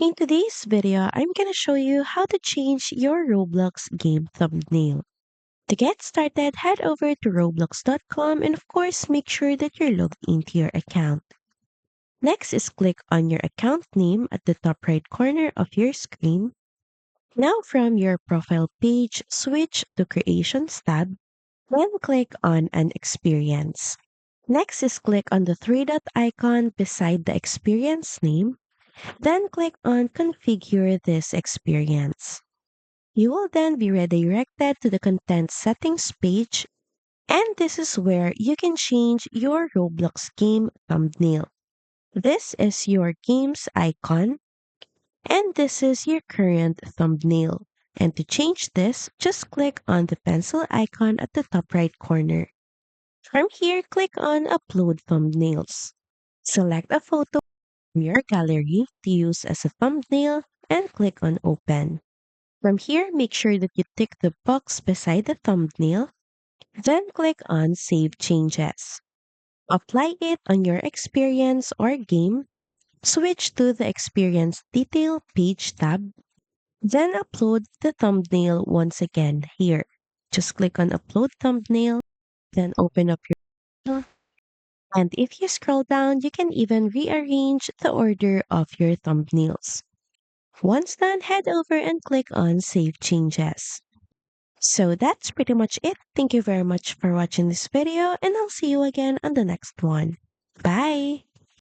In today's video, I'm gonna show you how to change your Roblox game thumbnail. To get started, head over to roblox.com and of course make sure that you're logged into your account. Next is click on your account name at the top right corner of your screen. Now from your profile page, switch to Creations tab, then click on an experience. Next is click on the three dot icon beside the experience name. Then click on Configure this experience. You will then be redirected to the Content Settings page, and this is where you can change your Roblox game thumbnail. This is your game's icon, and this is your current thumbnail. And to change this, just click on the pencil icon at the top right corner. From here, click on Upload Thumbnails. Select a photo from your gallery to use as a thumbnail and click on Open. From here, make sure that you tick the box beside the thumbnail, then click on Save Changes. Apply it on your experience or game, switch to the Experience Detail Page tab, then upload the thumbnail once again here. Just click on Upload Thumbnail, then open up your and if you scroll down, you can even rearrange the order of your thumbnails. Once done, head over and click on Save Changes. So that's pretty much it. Thank you very much for watching this video, and I'll see you again on the next one. Bye!